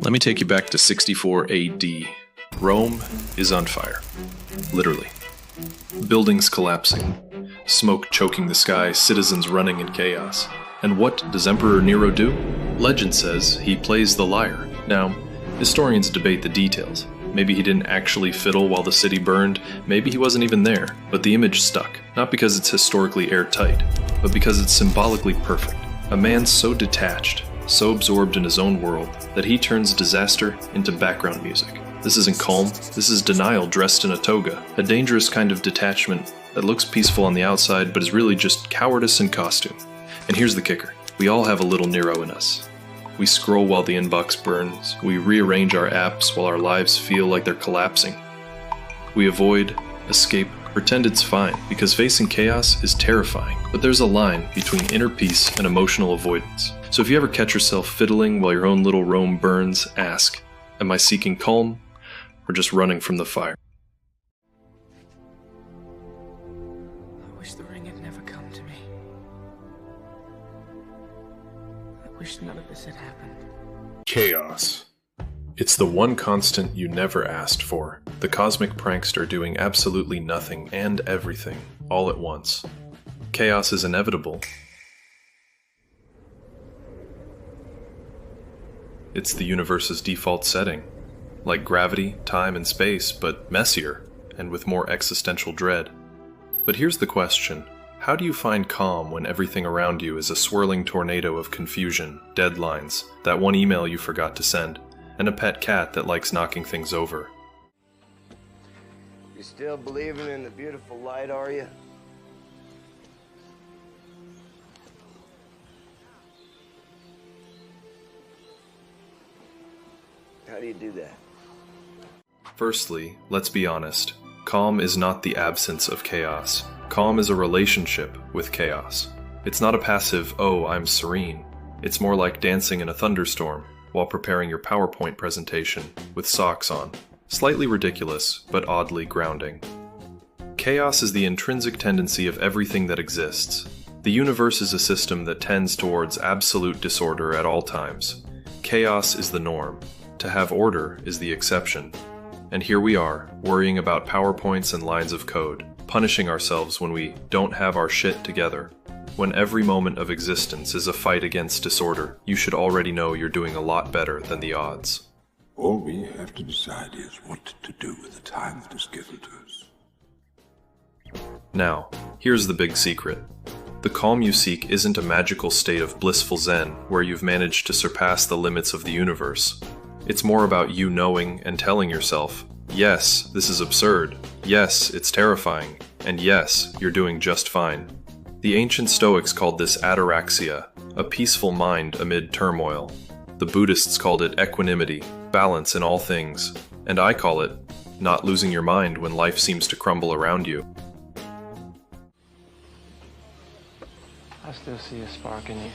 Let me take you back to 64 AD. Rome is on fire. Literally. Buildings collapsing. Smoke choking the sky, citizens running in chaos. And what does Emperor Nero do? Legend says he plays the lyre. Now, historians debate the details. Maybe he didn't actually fiddle while the city burned, maybe he wasn't even there, but the image stuck. Not because it's historically airtight, but because it's symbolically perfect. A man so detached, so absorbed in his own world, that he turns disaster into background music. This isn't calm, this is denial dressed in a toga, a dangerous kind of detachment that looks peaceful on the outside but is really just cowardice in costume. And here's the kicker, we all have a little Nero in us. We scroll while the inbox burns, we rearrange our apps while our lives feel like they're collapsing. We avoid, escape, pretend it's fine, because facing chaos is terrifying. But there's a line between inner peace and emotional avoidance. So if you ever catch yourself fiddling while your own little Rome burns, ask, am I seeking calm or just running from the fire? I wish the ring had never come to me. I wish none of this had happened. Chaos. It's the one constant you never asked for. The cosmic prankster doing absolutely nothing and everything, all at once. Chaos is inevitable. It's the universe's default setting. Like gravity, time, and space, but messier, and with more existential dread. But here's the question. How do you find calm when everything around you is a swirling tornado of confusion, deadlines, that one email you forgot to send, and a pet cat that likes knocking things over? You still believing in the beautiful light, are you? How do you do that? Firstly, let's be honest. Calm is not the absence of chaos. Calm is a relationship with chaos. It's not a passive, oh, I'm serene. It's more like dancing in a thunderstorm while preparing your PowerPoint presentation with socks on. Slightly ridiculous, but oddly grounding. Chaos is the intrinsic tendency of everything that exists. The universe is a system that tends towards absolute disorder at all times. Chaos is the norm. To have order is the exception. And here we are, worrying about PowerPoints and lines of code, punishing ourselves when we don't have our shit together. When every moment of existence is a fight against disorder, you should already know you're doing a lot better than the odds. All we have to decide is what to do with the time that is given to us. Now, here's the big secret. The calm you seek isn't a magical state of blissful zen where you've managed to surpass the limits of the universe. It's more about you knowing and telling yourself, yes, this is absurd, yes, it's terrifying, and yes, you're doing just fine. The ancient Stoics called this ataraxia, a peaceful mind amid turmoil. The Buddhists called it equanimity, balance in all things, and I call it not losing your mind when life seems to crumble around you. I still see a spark in you.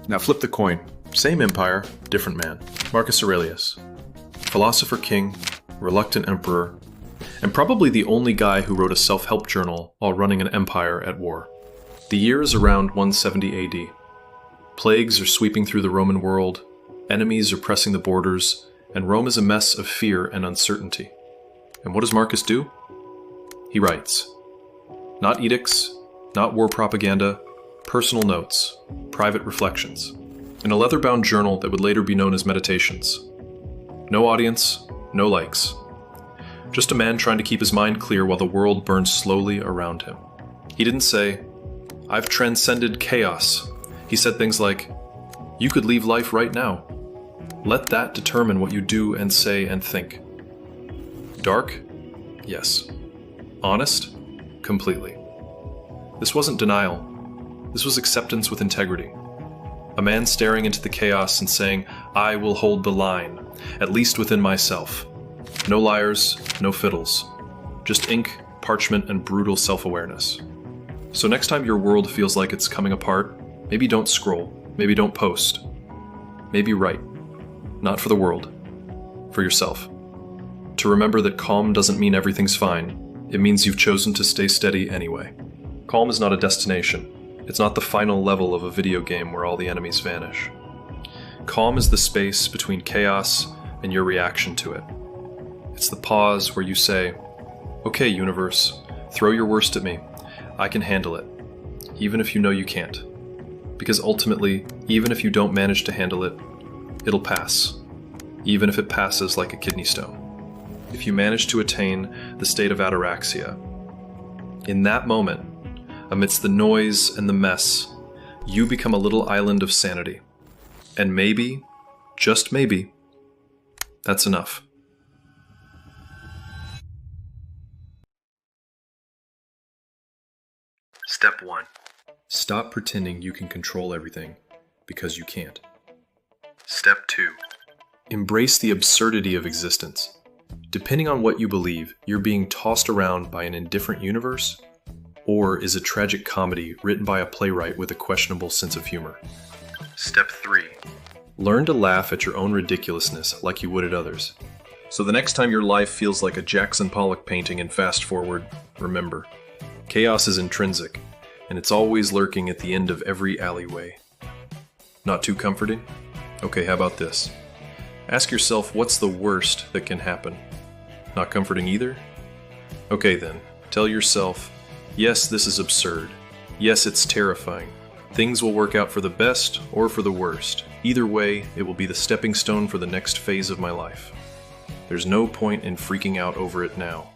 Now flip the coin. Same empire, different man. Marcus Aurelius. Philosopher king, reluctant emperor, and probably the only guy who wrote a self-help journal while running an empire at war. The year is around 170 AD. Plagues are sweeping through the Roman world, enemies are pressing the borders, and Rome is a mess of fear and uncertainty. And what does Marcus do? He writes. Not edicts, not war propaganda, personal notes, private reflections, in a leather-bound journal that would later be known as Meditations. No audience, no likes. Just a man trying to keep his mind clear while the world burns slowly around him. He didn't say, I've transcended chaos. He said things like, you could leave life right now. Let that determine what you do and say and think. Dark? Yes. Honest? Completely. This wasn't denial. This was acceptance with integrity. A man staring into the chaos and saying, I will hold the line, at least within myself. No liars, no fiddles. Just ink, parchment, and brutal self-awareness. So next time your world feels like it's coming apart, maybe don't scroll, maybe don't post. Maybe write. Not for the world. For yourself. To remember that calm doesn't mean everything's fine. It means you've chosen to stay steady anyway. Calm is not a destination. It's not the final level of a video game where all the enemies vanish. Calm is the space between chaos and your reaction to it. It's the pause where you say, "Okay, universe, throw your worst at me. I can handle it, even if you know you can't." Because ultimately, even if you don't manage to handle it, it'll pass, even if it passes like a kidney stone. If you manage to attain the state of ataraxia, in that moment, amidst the noise and the mess, you become a little island of sanity. And maybe, just maybe, that's enough. Step 1. Stop pretending you can control everything, because you can't. Step 2. Embrace the absurdity of existence. Depending on what you believe, you're being tossed around by an indifferent universe, or is a tragic comedy written by a playwright with a questionable sense of humor. Step 3. Learn to laugh at your own ridiculousness like you would at others. So the next time your life feels like a Jackson Pollock painting in fast forward, remember, chaos is intrinsic, and it's always lurking at the end of every alleyway. Not too comforting? Okay, how about this? Ask yourself, what's the worst that can happen? Not comforting either? Okay then, tell yourself, yes, this is absurd. Yes, it's terrifying. Things will work out for the best or for the worst. Either way, it will be the stepping stone for the next phase of my life. There's no point in freaking out over it now.